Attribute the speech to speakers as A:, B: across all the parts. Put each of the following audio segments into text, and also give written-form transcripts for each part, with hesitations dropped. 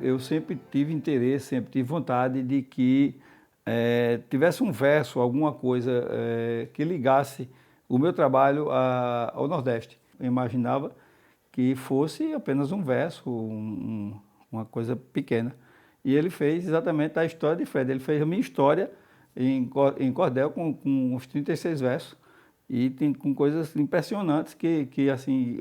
A: eu sempre tive interesse, sempre tive vontade de que tivesse um verso, alguma coisa que ligasse o meu trabalho ao Nordeste. Eu imaginava que fosse apenas um verso, uma coisa pequena. E ele fez exatamente a história de Fred. Ele fez a minha história em cordel com uns 36 versos. E tem com coisas impressionantes que assim,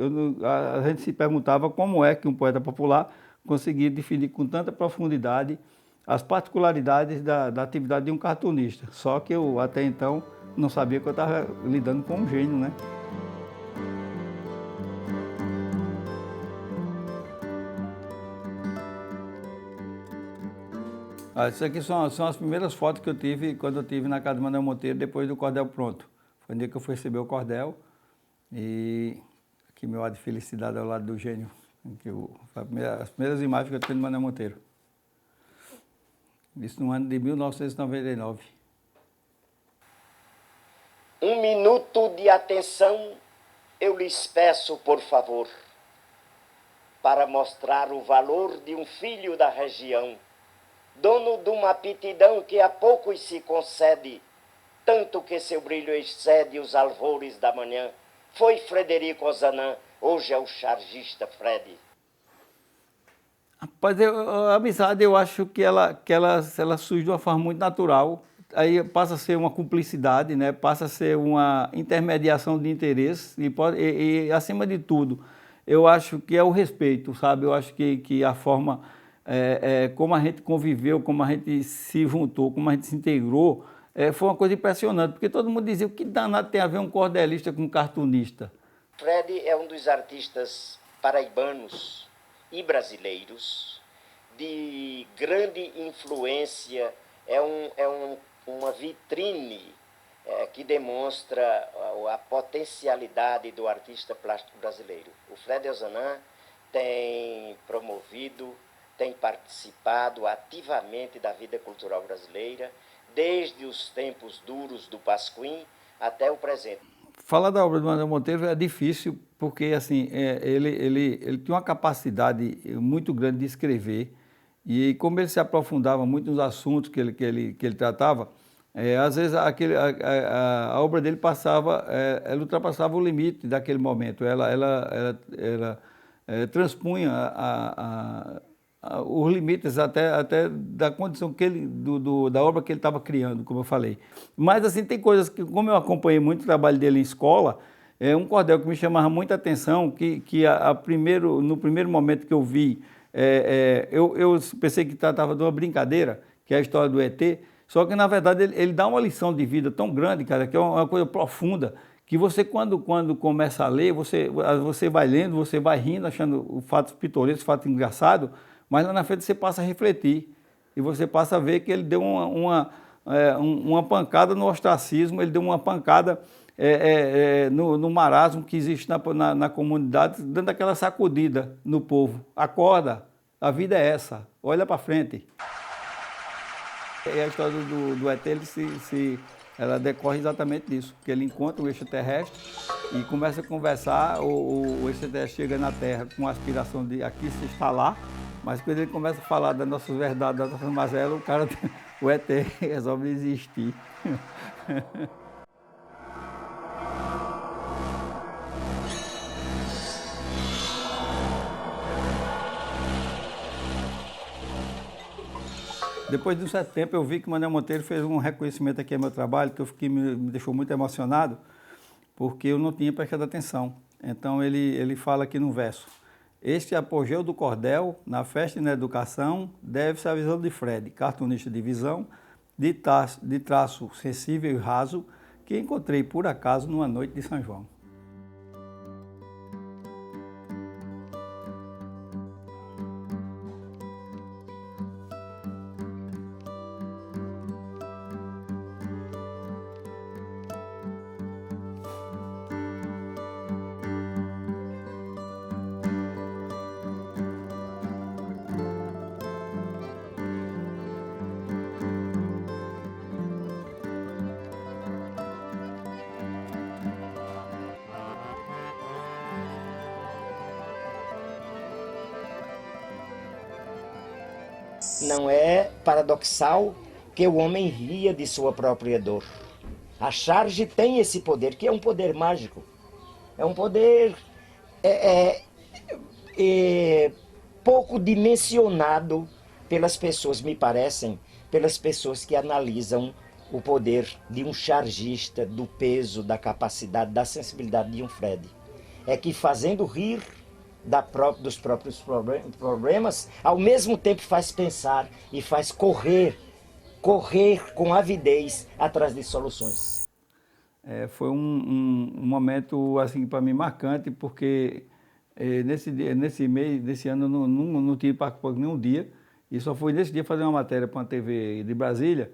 A: a gente se perguntava como é que um poeta popular conseguia definir com tanta profundidade as particularidades da atividade de um cartunista. Só que eu até então não sabia que eu estava lidando com um gênio, né? Isso aqui são as primeiras fotos que eu tive quando eu estive na casa do Manuel Monteiro, depois do cordel pronto. Foi o dia que eu fui receber o cordel e aqui meu ar de felicidade ao lado do gênio. As primeiras imagens que eu tenho do Manuel Monteiro. Isso no ano de 1999.
B: Um minuto de atenção eu lhes peço, por favor, para mostrar o valor de um filho da região, dono de uma aptidão que a poucos se concede, tanto que seu brilho excede os alvores da manhã. Foi Frederico Ozanam, hoje é o chargista Fred.
A: Rapaz, a amizade eu acho que ela surge de uma forma muito natural. Aí passa a ser uma cumplicidade, né? Passa a ser uma intermediação de interesse e acima de tudo, eu acho que é o respeito, sabe? Eu acho que a forma como a gente conviveu, como a gente se juntou, como a gente se integrou, foi uma coisa impressionante, porque todo mundo dizia o que danado tem a ver um cordelista com um cartunista.
B: Fred é um dos artistas paraibanos e brasileiros de grande influência, uma vitrine que demonstra a potencialidade do artista plástico brasileiro. O Fred Ozanam tem promovido, tem participado ativamente da vida cultural brasileira, desde os tempos duros do Pasquim até o presente.
A: Falar da obra do Manuel Monteiro é difícil porque assim, ele tinha uma capacidade muito grande de escrever e como ele se aprofundava muito nos assuntos que ele tratava, às vezes a obra dele ela ultrapassava o limite daquele momento, ela transpunha os limites até da condição da obra que ele estava criando, como eu falei. Mas assim, tem coisas que, como eu acompanhei muito o trabalho dele em escola, um cordel que me chamava muita atenção, no primeiro momento que eu vi, eu pensei que tratava de uma brincadeira, que é a história do ET, só que na verdade ele dá uma lição de vida tão grande, cara, que é uma coisa profunda, que você quando começa a ler, você vai lendo, você vai rindo, achando o fato pitoresco, o fato engraçado, mas lá na frente você passa a refletir e você passa a ver que ele deu uma pancada no ostracismo, ele deu uma pancada no marasmo que existe na comunidade, dando aquela sacudida no povo. Acorda, a vida é essa, olha para frente. E a história do ET, ela decorre exatamente disso, que ele encontra um extraterrestre e começa a conversar, o extraterrestre chega na Terra com a aspiração de aqui se instalar, mas quando ele começa a falar das nossas verdades, das nossas mazelas, o ET resolve desistir. Depois de um certo tempo eu vi que o Manuel Monteiro fez um reconhecimento aqui ao meu trabalho, que me deixou muito emocionado, porque eu não tinha prestado atenção. Então ele fala aqui no verso: este apogeu do cordel, na festa e na educação, deve-se à visão de Fred, cartunista de visão, de traço sensível e raso, que encontrei por acaso numa noite de São João.
B: Não é paradoxal que o homem ria de sua própria dor. A charge tem esse poder, que é um poder mágico. É um poder pouco dimensionado pelas pessoas, me parecem, pelas pessoas que analisam o poder de um chargista, do peso, da capacidade, da sensibilidade de um Fred. É que fazendo rir dos próprios problemas, ao mesmo tempo faz pensar e faz correr com avidez atrás de soluções.
A: Foi um momento assim para mim marcante, porque nesse ano eu não tive participado nenhum dia, e só fui nesse dia fazer uma matéria para uma TV de Brasília,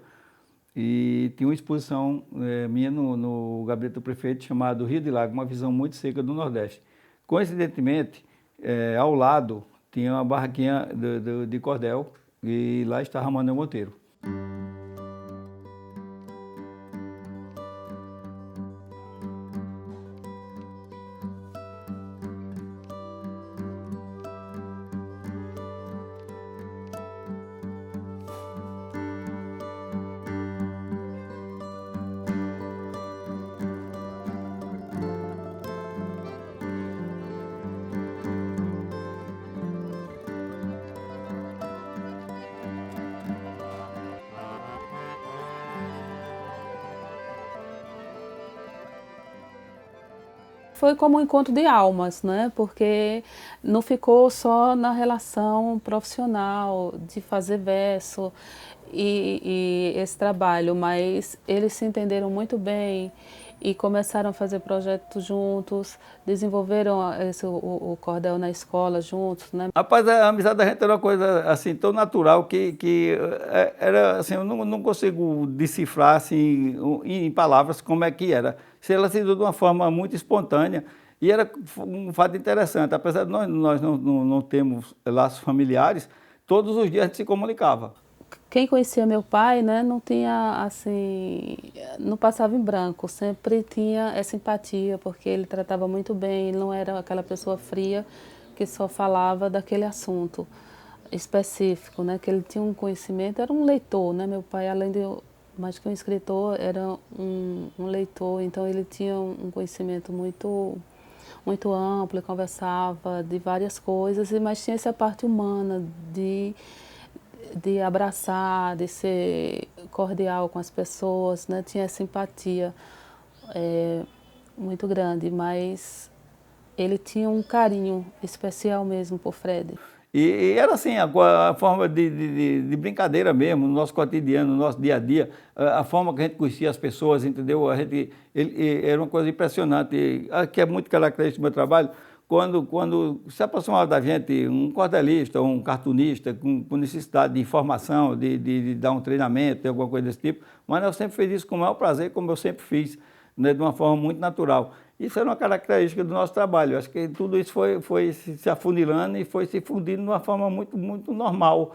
A: e tinha uma exposição minha no gabinete do prefeito chamado Rio de Lago, uma visão muito seca do Nordeste. Coincidentemente, ao lado tinha uma barraquinha de cordel, e lá estava Manuel Monteiro.
C: Foi como um encontro de almas, né? Porque não ficou só na relação profissional de fazer verso e esse trabalho, mas eles se entenderam muito bem e começaram a fazer projetos juntos, desenvolveram o cordel na escola juntos, né?
A: Rapaz, a amizade da gente era uma coisa assim tão natural que era assim, eu não consigo decifrar assim em palavras como é que era. Se ela se deu de uma forma muito espontânea e era um fato interessante, apesar de nós não termos laços familiares, todos os dias a gente se comunicava.
C: Quem conhecia meu pai, né, não tinha assim, não passava em branco, sempre tinha essa empatia, porque ele tratava muito bem, ele não era aquela pessoa fria que só falava daquele assunto específico, né, que ele tinha um conhecimento, era um leitor, né, meu pai, além de mais que um escritor, era um leitor, então ele tinha um conhecimento muito amplo, conversava de várias coisas, mas tinha essa parte humana de abraçar, de ser cordial com as pessoas, né? Tinha essa empatia muito grande, mas ele tinha um carinho especial mesmo por Fred.
A: E era assim, a forma de brincadeira mesmo, no nosso cotidiano, no nosso dia a dia, a forma que a gente conhecia as pessoas, entendeu? Era uma coisa impressionante, que é muito característico do meu trabalho. Quando se aproximava da gente um cordelista, um cartunista com necessidade de informação, de dar um treinamento, alguma coisa desse tipo, mas eu sempre fiz isso com o maior prazer, como eu sempre fiz, né, de uma forma muito natural. Isso era uma característica do nosso trabalho. Eu acho que tudo isso foi se afunilando e foi se fundindo de uma forma muito, muito normal.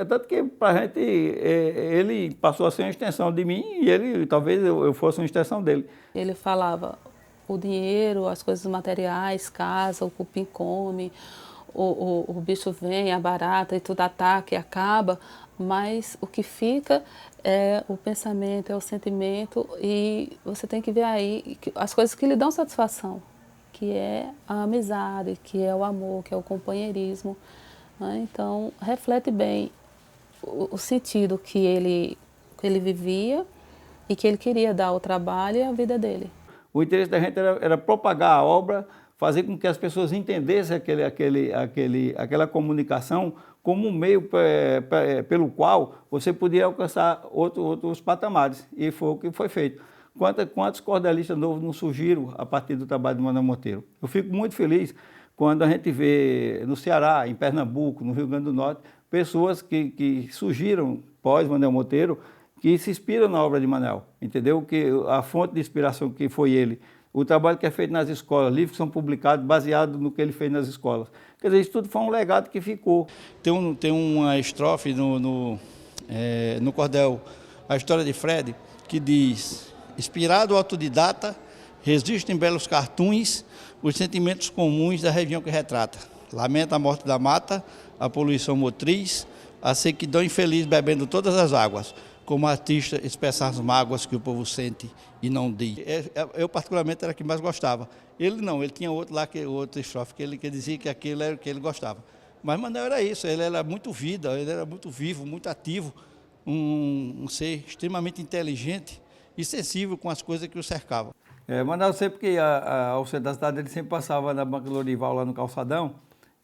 A: Tanto que para a gente, ele passou a ser uma extensão de mim e talvez eu fosse uma extensão dele.
C: Ele falava: o dinheiro, as coisas materiais, casa, o cupim come, o bicho vem, a barata e tudo ataca e acaba, mas o que fica é o pensamento, é o sentimento, e você tem que ver aí as coisas que lhe dão satisfação, que é a amizade, que é o amor, que é o companheirismo, né? Então, reflete bem o sentido que ele vivia e que ele queria dar ao trabalho e à vida dele.
A: O interesse da gente era propagar a obra, fazer com que as pessoas entendessem aquela comunicação como um meio pelo qual você podia alcançar outros patamares. E foi o que foi feito. Quantos cordelistas novos não surgiram a partir do trabalho de Manuel Monteiro? Eu fico muito feliz quando a gente vê no Ceará, em Pernambuco, no Rio Grande do Norte, pessoas que surgiram pós Manuel Monteiro, que se inspiram na obra de Manuel, entendeu? Que a fonte de inspiração que foi ele, o trabalho que é feito nas escolas, livros que são publicados baseados no que ele fez nas escolas. Quer dizer, isso tudo foi um legado que ficou. Tem uma estrofe no cordel, a história de Fred, que diz: inspirado autodidata, resiste em belos cartoons os sentimentos comuns da região que retrata.
D: Lamenta a morte da mata, a poluição motriz, a sequidão infeliz bebendo todas as águas. Como artista, expressar as mágoas que o povo sente e não diz. Eu particularmente era o que mais gostava. Ele não, ele tinha outro lá, outro estrofe, que ele dizia que aquilo era o que ele gostava. Mas Manel era isso, ele era muito vida, ele era muito vivo, muito ativo, um ser extremamente inteligente e sensível com as coisas que o cercavam.
A: Manel sempre que ia ao centro da cidade, ele sempre passava na Banca Lorival, lá no Calçadão,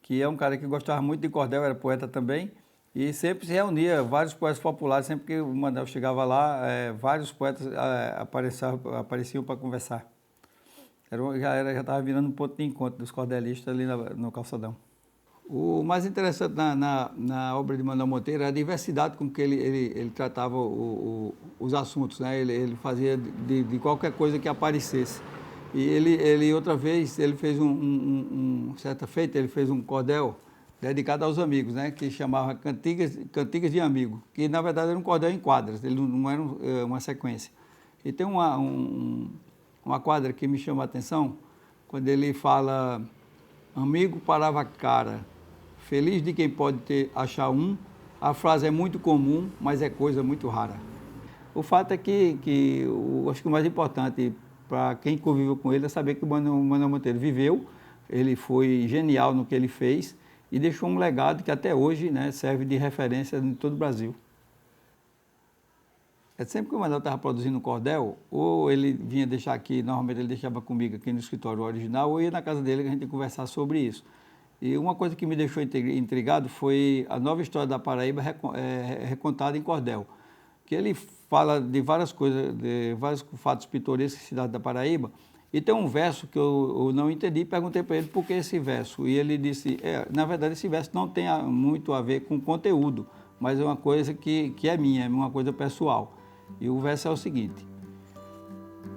A: que é um cara que gostava muito de cordel, era poeta também, e sempre se reunia, vários poetas populares, sempre que o Manel chegava lá, vários poetas apareciam para conversar. Já estava virando um ponto de encontro dos cordelistas ali no Calçadão. O mais interessante na obra de Manuel Monteiro é a diversidade com que ele tratava os assuntos, né? Ele fazia de qualquer coisa que aparecesse. E ele outra vez, ele fez certa feita, ele fez um cordel dedicado aos amigos, né? Que chamava Cantigas de Amigo, que na verdade era um cordel em quadras, ele não era uma sequência. E tem uma quadra que me chama a atenção, quando ele fala: amigo parava a cara, feliz de quem pode achar um, a frase é muito comum, mas é coisa muito rara. O fato é que acho que o mais importante para quem conviveu com ele é saber que o Manuel Monteiro viveu, ele foi genial no que ele fez e deixou um legado que até hoje, né, serve de referência em todo o Brasil. Sempre que o Manuel estava produzindo um cordel, ou ele vinha deixar aqui, normalmente ele deixava comigo aqui no escritório original, ou ia na casa dele que a gente ia conversar sobre isso. E uma coisa que me deixou intrigado foi a nova história da Paraíba recontada em cordel, que ele fala de várias coisas, de vários fatos pitorescos da cidade da Paraíba, e tem um verso que eu não entendi, perguntei para ele por que esse verso, e ele disse, na verdade esse verso não tem muito a ver com conteúdo, mas é uma coisa que é minha, é uma coisa pessoal. E o verso é o seguinte: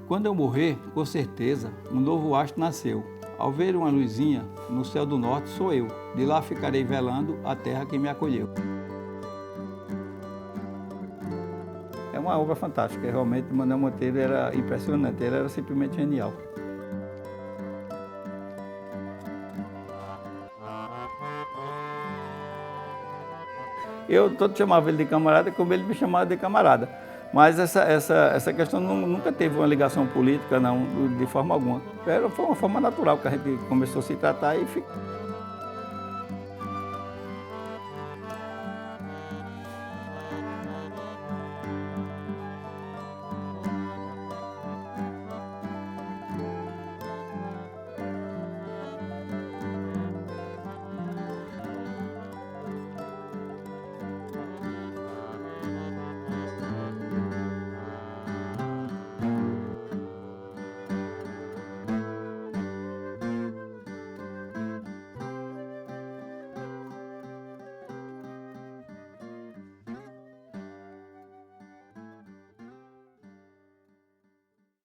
A: quando eu morrer, com certeza, um novo astro nasceu. Ao ver uma luzinha no céu do norte, sou eu. De lá ficarei velando a terra que me acolheu. É uma obra fantástica. Realmente, Manuel Monteiro era impressionante. Ele era simplesmente genial. Eu todo chamava ele de camarada, como ele me chamava de camarada. Mas essa questão nunca teve uma ligação política, não, de forma alguma. Foi uma forma natural que a gente começou a se tratar e ficou.